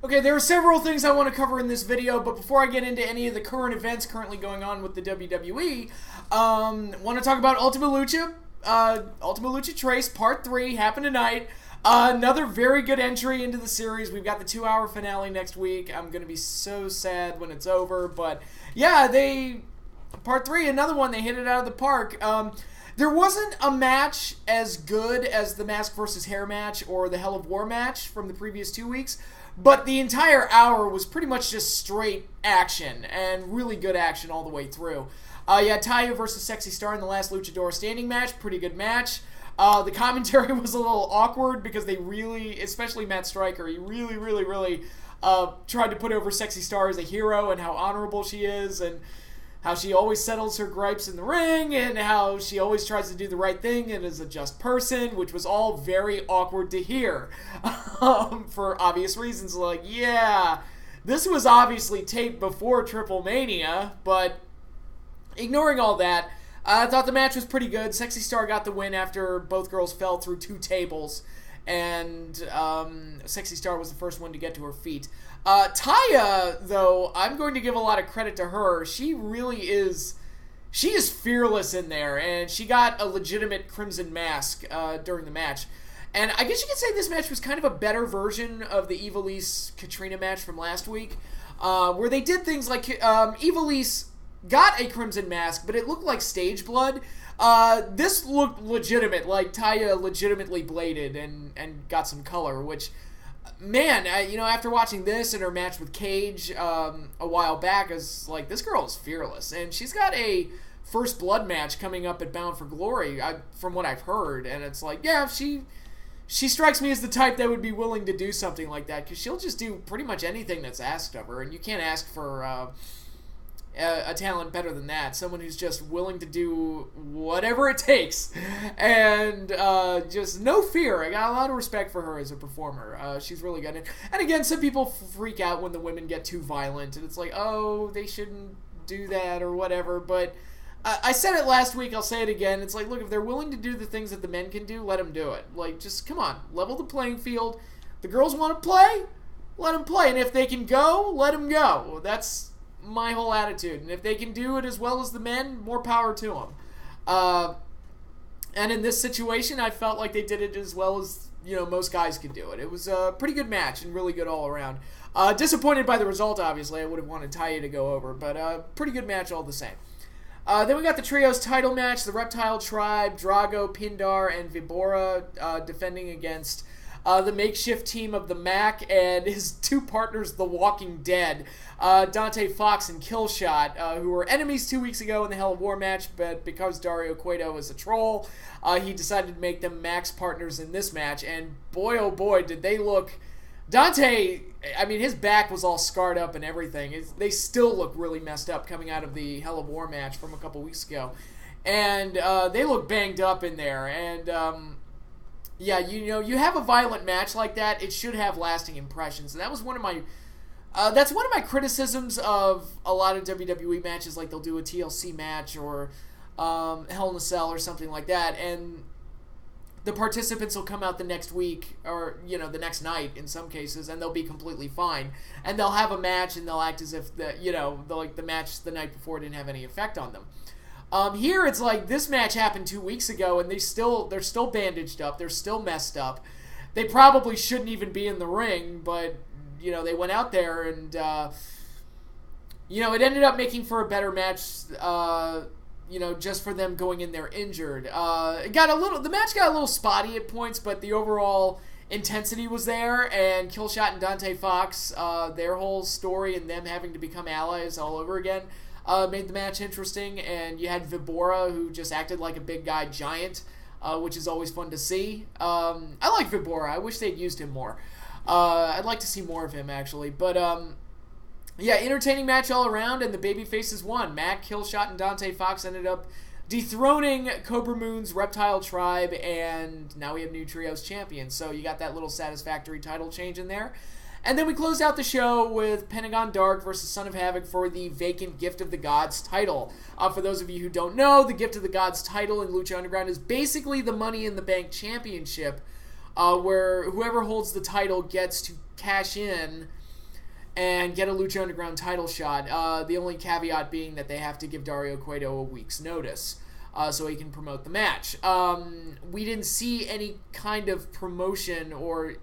Okay, there are several things I want to cover in this video, but before I get into any of the current events currently going on with the WWE, want to talk about Ultima Lucha. Ultima Lucha Trace Part 3 happened tonight. Another very good entry into the series. We've got the 2-hour finale next week. I'm going to be so sad when it's over, but yeah, Part 3, another one, they hit it out of the park. There wasn't a match as good as the Mask vs. Hair match or the Hell of War match from the previous 2 weeks, but the entire hour was pretty much just straight action, and really good action all the way through. You had Taya versus Sexy Star in the last Luchador standing match, pretty good match. The commentary was a little awkward because they really, especially Matt Stryker, he really tried to put over Sexy Star as a hero and how honorable she is, and how she always settles her gripes in the ring, and how she always tries to do the right thing and is a just person, which was all very awkward to hear. For obvious reasons, like, yeah, this was obviously taped before Triple Mania, but ignoring all that, I thought the match was pretty good. Sexy Star got the win after both girls fell through 2 tables, and Sexy Star was the first one to get to her feet. Taya, though, I'm going to give a lot of credit to her. She is fearless in there, and she got a legitimate Crimson Mask during the match. And I guess you could say this match was kind of a better version of the Ivelisse-Katrina match from last week, where they did things like Ivelisse got a Crimson Mask, but it looked like stage blood. This looked legitimate, like Taya legitimately bladed and got some color, which, man, after watching this and her match with Cage a while back, I was like, this girl is fearless. And she's got a First Blood match coming up at Bound for Glory, from what I've heard, and it's like, yeah, she strikes me as the type that would be willing to do something like that, because she'll just do pretty much anything that's asked of her, and you can't ask for a talent better than that. Someone who's just willing to do whatever it takes, and just no fear. I got a lot of respect for her as a performer. She's really good. And again, some people freak out when the women get too violent, and it's like, oh, they shouldn't do that or whatever, but I said it last week, I'll say it again. It's like, look, if they're willing to do the things that the men can do, let them do it. Like, just, come on, level the playing field. The girls want to play? Let them play. And if they can go, let them go. That's my whole attitude. And if they can do it as well as the men, more power to them. And in this situation, I felt like they did it as well as, most guys could do it. It was a pretty good match and really good all around. Disappointed by the result, obviously. I would have wanted Taya to go over, but pretty good match all the same. Then we got the Trios title match, the Reptile Tribe, Drago, Pindar, and Vibora defending against the makeshift team of the Mac and his 2 partners, The Walking Dead, Dante Fox and Killshot, who were enemies 2 weeks ago in the Hell of War match, but because Dario Cueto is a troll, he decided to make them Mac's partners in this match, and boy oh boy did they look... Dante, his back was all scarred up and everything. They still look really messed up coming out of the Hell of War match from a couple weeks ago. And they look banged up in there. And, yeah, you have a violent match like that, it should have lasting impressions. And that was one of my... that's one of my criticisms of a lot of WWE matches, like they'll do a TLC match or Hell in a Cell or something like that, and the participants will come out the next week, or, the next night in some cases, and they'll be completely fine. And they'll have a match, and they'll act as if, the match the night before didn't have any effect on them. Here, it's like, this match happened 2 weeks ago, and they're still bandaged up, they're still messed up. They probably shouldn't even be in the ring, but, they went out there, and, it ended up making for a better match, just for them going in there injured. The match got a little spotty at points, but the overall intensity was there, and Killshot and Dante Fox, their whole story and them having to become allies all over again, made the match interesting. And you had Vibora, who just acted like a big guy giant, which is always fun to see. I like Vibora. I wish they'd used him more. I'd like to see more of him, actually. But, yeah, entertaining match all around, and the babyfaces won. Mac, Killshot, and Dante Fox ended up dethroning Cobra Moon's Reptile Tribe, and now we have new Trios champions. So you got that little satisfactory title change in there. And then we closed out the show with Pentagon Dark versus Son of Havoc for the vacant Gift of the Gods title. For those of you who don't know, the Gift of the Gods title in Lucha Underground is basically the Money in the Bank championship, where whoever holds the title gets to cash in and get a Lucha Underground title shot. The only caveat being that they have to give Dario Cueto a week's notice so he can promote the match. We didn't see any kind of promotion or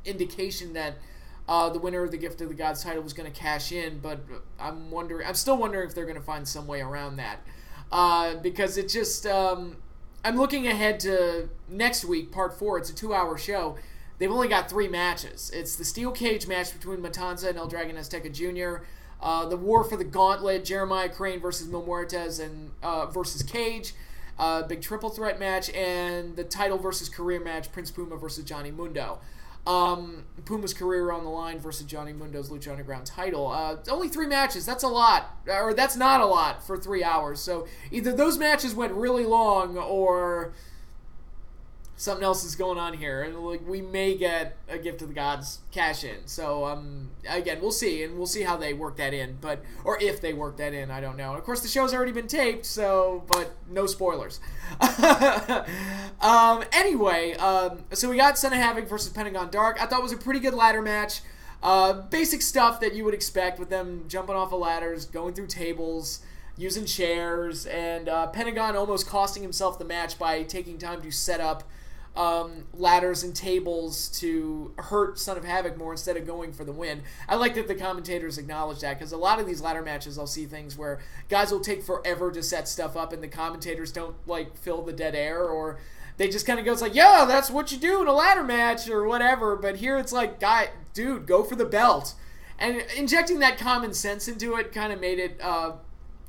indication that the winner of the Gift of the Gods title was going to cash in, but I'm still wondering if they're going to find some way around that. Because it just, I'm looking ahead to next week, part 4. It's a 2-hour show. They've only got 3 matches. It's the steel cage match between Matanza and El Dragon Azteca Jr., the War for the Gauntlet, Jeremiah Crane versus Mil Muertes and versus Cage, big triple threat match, and the title versus career match, Prince Puma versus Johnny Mundo. Puma's career on the line versus Johnny Mundo's Lucha Underground title. Only 3 matches. That's a lot. Or that's not a lot for 3 hours. So either those matches went really long or something else is going on here. And like, we may get a Gift of the Gods cash in. So again, we'll see. And we'll see how they work that in. Or if they work that in, I don't know. And of course, the show's already been taped, but no spoilers. Anyway, so we got Son of Havoc versus Pentagon Dark. I thought it was a pretty good ladder match. Basic stuff that you would expect with them jumping off of ladders, going through tables, using chairs, and Pentagon almost costing himself the match by taking time to set up ladders and tables to hurt Son of Havoc more instead of going for the win. I like that the commentators acknowledge that, because a lot of these ladder matches I'll see things where guys will take forever to set stuff up and the commentators don't like fill the dead air, or they just kind of go, it's like, yeah, that's what you do in a ladder match or whatever. But here it's like, dude, go for the belt. And injecting that common sense into it kind of made it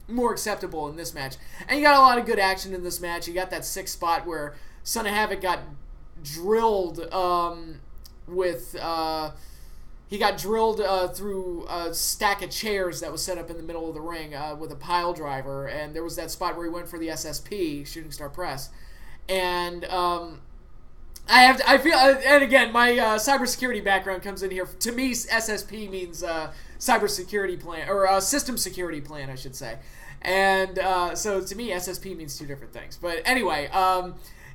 more acceptable in this match. And you got a lot of good action in this match. You got that 6 spot where Son of Havoc got drilled he got drilled through a stack of chairs that was set up in the middle of the ring with a pile driver, and there was that spot where he went for the SSP, Shooting Star Press, and I feel, and again, my cybersecurity background comes in here. To me, SSP means cybersecurity plan, or system security plan, I should say, and so to me, SSP means 2 different things. But anyway,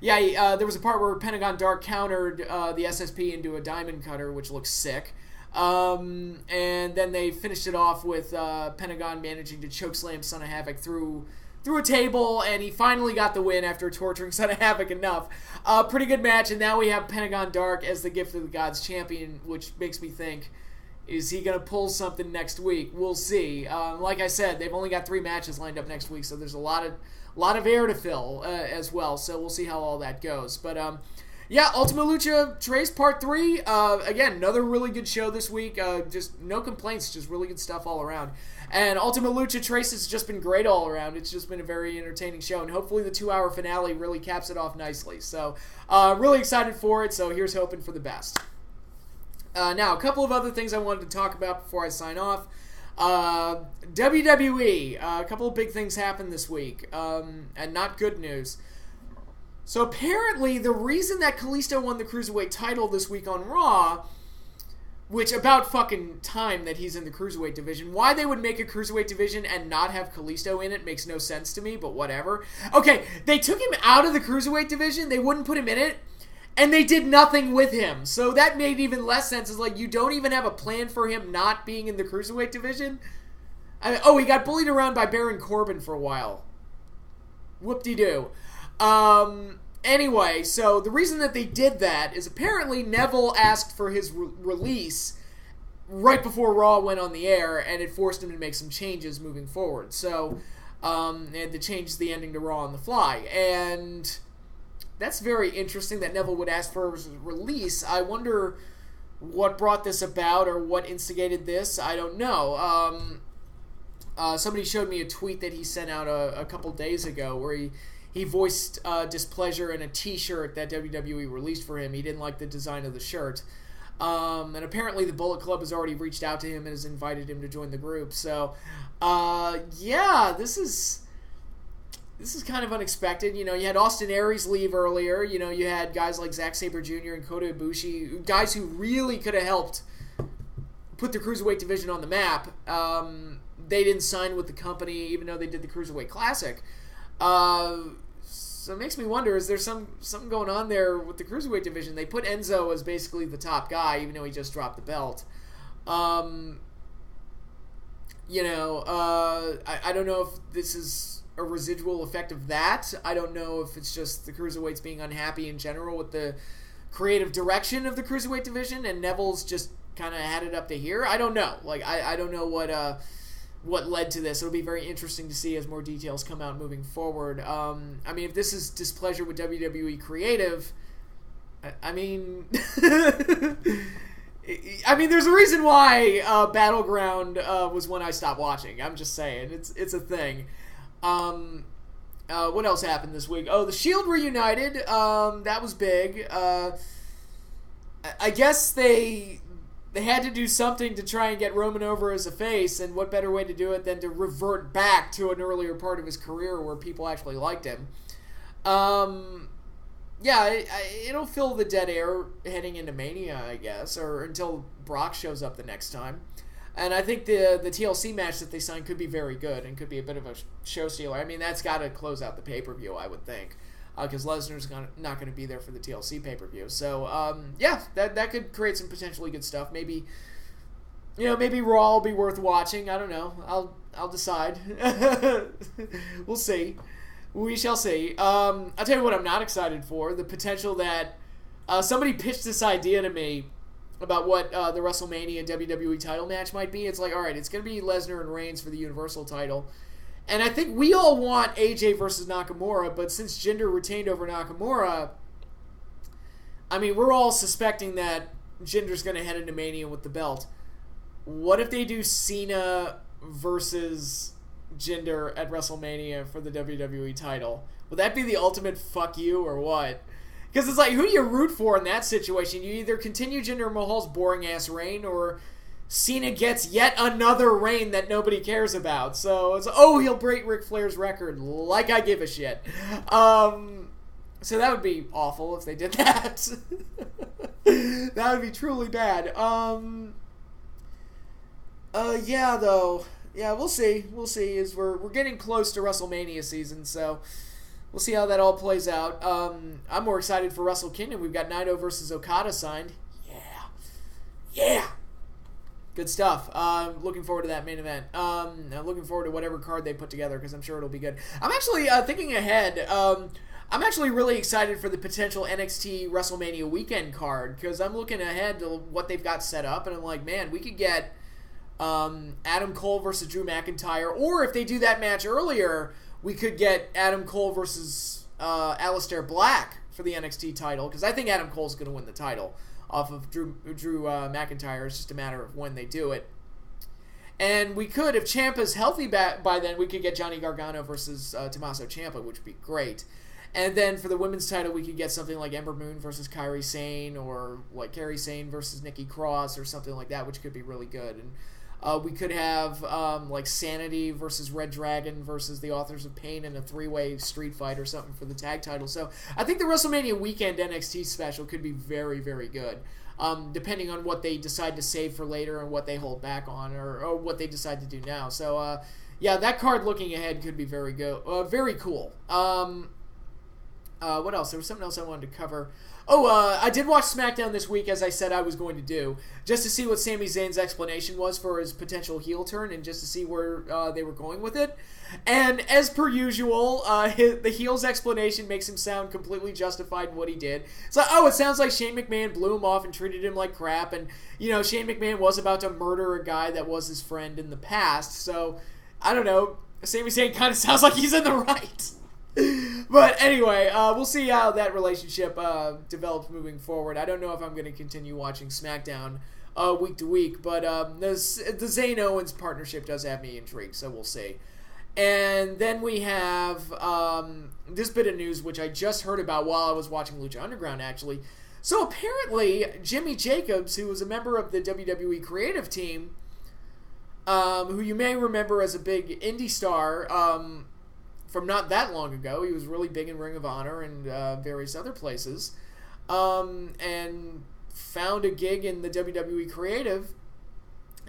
there was a part where Pentagon Dark countered the SSP into a diamond cutter, which looks sick. And then they finished it off with Pentagon managing to chokeslam Son of Havoc through a table, and he finally got the win after torturing Son of Havoc enough. Pretty good match, and now we have Pentagon Dark as the Gift of the Gods champion, which makes me think, is he going to pull something next week? We'll see. Like I said, they've only got 3 matches lined up next week, so there's a lot of air to fill as well, so we'll see how all that goes. But Ultima Lucha Trace Part 3, again, another really good show this week. Just no complaints, just really good stuff all around. And Ultima Lucha Trace has just been great all around. It's just been a very entertaining show, and hopefully the 2-hour finale really caps it off nicely. So really excited for it, so here's hoping for the best. Now, a couple of other things I wanted to talk about before I sign off. WWE, a couple of big things happened this week, and not good news. So apparently the reason that Kalisto won the Cruiserweight title this week on Raw, which about fucking time that he's in the Cruiserweight division, why they would make a Cruiserweight division and not have Kalisto in it makes no sense to me, but whatever. Okay, they took him out of the Cruiserweight division, they wouldn't put him in it, and they did nothing with him. So that made even less sense. It's like, you don't even have a plan for him not being in the Cruiserweight division? He got bullied around by Baron Corbin for a while. Whoop-de-doo. Anyway, so the reason that they did that is apparently Neville asked for his release right before Raw went on the air, and it forced him to make some changes moving forward. So, they had to change the ending to Raw on the fly. And that's very interesting that Neville would ask for his release. I wonder what brought this about or what instigated this. I don't know. Somebody showed me a tweet that he sent out a couple days ago where he voiced displeasure in a t-shirt that WWE released for him. He didn't like the design of the shirt. And apparently the Bullet Club has already reached out to him and has invited him to join the group. So, this is kind of unexpected. You know, you had Austin Aries leave earlier. You know, you had guys like Zack Sabre Jr. and Kota Ibushi, guys who really could have helped put the Cruiserweight division on the map. They didn't sign with the company, even though they did the Cruiserweight Classic. So it makes me wonder, is there something going on there with the Cruiserweight division? They put Enzo as basically the top guy, even though he just dropped the belt. I don't know if this is a residual effect of that. I don't know if it's just the cruiserweights being unhappy in general with the creative direction of the cruiserweight division, and Neville's just kind of had it up to here. I don't know. I don't know what led to this. It'll be very interesting to see as more details come out moving forward. If this is displeasure with WWE creative, there's a reason why Battleground was when I stopped watching. I'm just saying, it's a thing. What else happened this week? Oh, the Shield reunited. That was big. I guess they had to do something to try and get Roman over as a face, and what better way to do it than to revert back to an earlier part of his career where people actually liked him. It'll fill the dead air heading into Mania, I guess, or until Brock shows up the next time. And I think the TLC match that they signed could be very good and could be a bit of a show stealer. That's got to close out the pay-per-view, I would think, because Lesnar's not going to be there for the TLC pay-per-view. So, that could create some potentially good stuff. Maybe Raw will be worth watching. I don't know. I'll decide. We'll see. We shall see. I'll tell you what I'm not excited for. The potential that somebody pitched this idea to me about what the WrestleMania WWE title match might be. It's like, all right, it's going to be Lesnar and Reigns for the Universal title. And I think we all want AJ versus Nakamura, but since Jinder retained over Nakamura, we're all suspecting that Jinder's going to head into Mania with the belt. What if they do Cena versus Jinder at WrestleMania for the WWE title? Would that be the ultimate fuck you or what? Because it's like, who do you root for in that situation? You either continue Jinder Mahal's boring-ass reign, or Cena gets yet another reign that nobody cares about. So it's, he'll break Ric Flair's record. Like I give a shit. So that would be awful if they did that. That would be truly bad. Yeah, we'll see. We'll see. As we're getting close to WrestleMania season, so we'll see how that all plays out. I'm more excited for Wrestle Kingdom. We've got Naito versus Okada signed. Yeah. Good stuff. Looking forward to that main event. I'm looking forward to whatever card they put together, because I'm sure it'll be good. I'm actually thinking ahead. I'm actually really excited for the potential NXT WrestleMania weekend card, because I'm looking ahead to what they've got set up, and I'm like, man, we could get Adam Cole versus Drew McIntyre, or if they do that match earlier, we could get Adam Cole versus Aleister Black for the NXT title, because I think Adam Cole's going to win the title off of Drew McIntyre. It's just a matter of when they do it. And we could, if Ciampa's healthy by then, we could get Johnny Gargano versus Tommaso Ciampa, which would be great. And then for the women's title, we could get something like Ember Moon versus Kairi Sane, or like Kairi Sane versus Nikki Cross, or something like that, which could be really good. And we could have like Sanity versus Red Dragon versus the Authors of Pain in a 3-way street fight or something for the tag title. So I think the WrestleMania weekend NXT special could be very, very good, depending on what they decide to save for later and what they hold back on, or what they decide to do now. So that card looking ahead could be very good, very cool. What else? There was something else I wanted to cover. I did watch SmackDown this week, as I said I was going to do, just to see what Sami Zayn's explanation was for his potential heel turn, and just to see where they were going with it. And as per usual, the heel's explanation makes him sound completely justified in what he did. It's like, it sounds like Shane McMahon blew him off and treated him like crap, and, Shane McMahon was about to murder a guy that was his friend in the past, so, I don't know, Sami Zayn kind of sounds like he's in the right. But anyway, we'll see how that relationship develops moving forward. I don't know if I'm going to continue watching SmackDown week to week, but the Zayn Owens partnership does have me intrigued, so we'll see. And then we have this bit of news, which I just heard about while I was watching Lucha Underground, actually. So apparently, Jimmy Jacobs, who was a member of the WWE creative team, who you may remember as a big indie star, from not that long ago. He was really big in Ring of Honor and various other places, and found a gig in the WWE creative.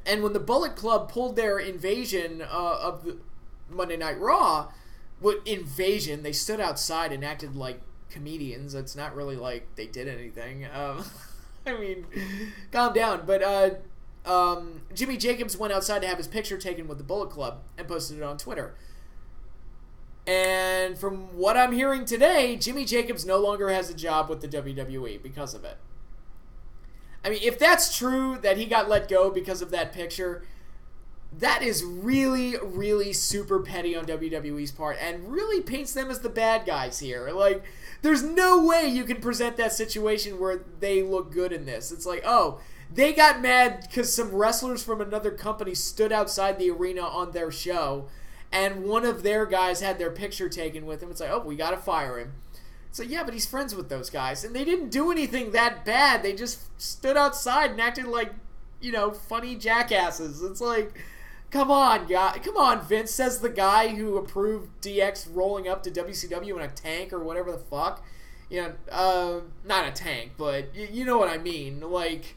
And when the Bullet Club pulled their invasion of the Monday Night Raw, invasion? They stood outside and acted like comedians. It's not really like they did anything. Calm down. But Jimmy Jacobs went outside to have his picture taken with the Bullet Club and posted it on Twitter. And from what I'm hearing today, Jimmy Jacobs no longer has a job with the WWE because of it. I mean, if that's true, that he got let go because of that picture, that is really, really super petty on WWE's part and really paints them as the bad guys here. Like, there's no way you can present that situation where they look good in this. It's like, oh, they got mad because some wrestlers from another company stood outside the arena on their show and one of their guys had their picture taken with him. It's like, oh, we gotta fire him. It's like, yeah, but he's friends with those guys. And they didn't do anything that bad. They just stood outside and acted like, you know, funny jackasses. It's like, come on, guy. Come on, Vince, says the guy who approved DX rolling up to WCW in a tank or whatever the fuck. You know, not a tank, but you know what I mean. Like,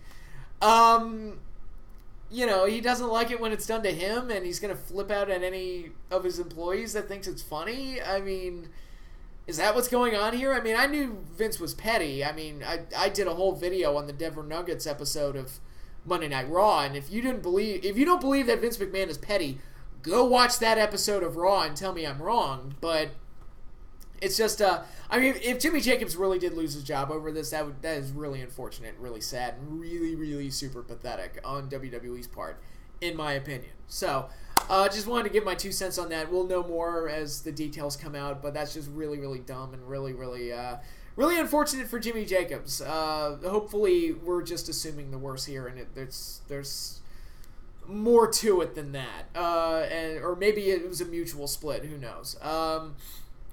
you know, he doesn't like it when it's done to him, and he's going to flip out at any of his employees that thinks it's funny. I mean, is that what's going on here? I mean, I knew Vince was petty. I mean, I did a whole video on the Denver Nuggets episode of Monday Night Raw, and if you don't believe that Vince McMahon is petty, go watch that episode of Raw and tell me I'm wrong. But it's just, I mean, if Jimmy Jacobs really did lose his job over this, that is really unfortunate, really sad, and really, really super pathetic on WWE's part, in my opinion. So, just wanted to give my 2 cents on that. We'll know more as the details come out, but that's just really, really dumb and really, really, really unfortunate for Jimmy Jacobs. Hopefully, we're just assuming the worst here, and there's more to it than that, or maybe it was a mutual split. Who knows?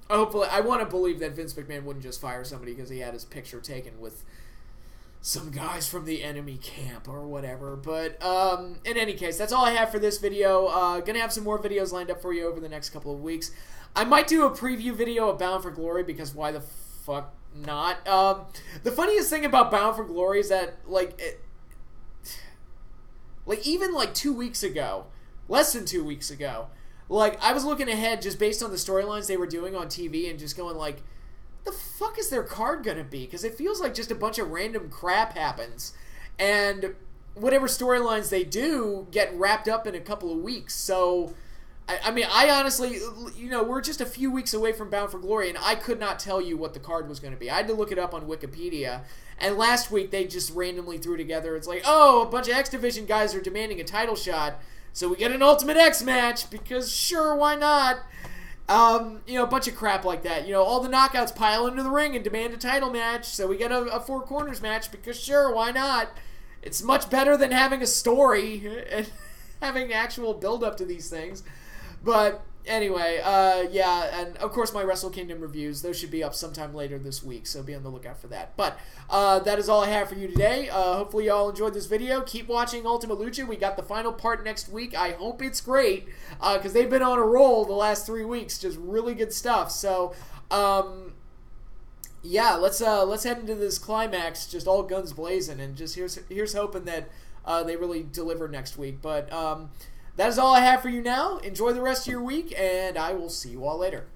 Hopefully, I want to believe that Vince McMahon wouldn't just fire somebody because he had his picture taken with some guys from the enemy camp or whatever. But in any case, that's all I have for this video. Gonna have some more videos lined up for you over the next couple of weeks. I might do a preview video of Bound for Glory because why the fuck not? The funniest thing about Bound for Glory is that even 2 weeks ago, less than 2 weeks ago, like, I was looking ahead just based on the storylines they were doing on TV and just going like, the fuck is their card gonna be? Because it feels like just a bunch of random crap happens. And whatever storylines they do get wrapped up in a couple of weeks. So, I mean, I honestly, you know, we're just a few weeks away from Bound for Glory, and I could not tell you what the card was going to be. I had to look it up on Wikipedia. And last week, they just randomly threw together, it's like, oh, a bunch of X Division guys are demanding a title shot. So we get an Ultimate X match, because sure, why not? You know, a bunch of crap like that. You know, all the knockouts pile into the ring and demand a title match, so we get a Four Corners match, because sure, why not? It's much better than having a story and having actual build-up to these things. But anyway, yeah, and of course my Wrestle Kingdom reviews, those should be up sometime later this week, so be on the lookout for that. But that is all I have for you today. Hopefully y'all enjoyed this video. Keep watching Ultima Lucha. We got the final part next week. I hope it's great, because they've been on a roll the last 3 weeks. Just really good stuff. So, yeah, let's head into this climax, just all guns blazing, and just here's hoping that they really deliver next week. But that is all I have for you now. Enjoy the rest of your week, and I will see you all later.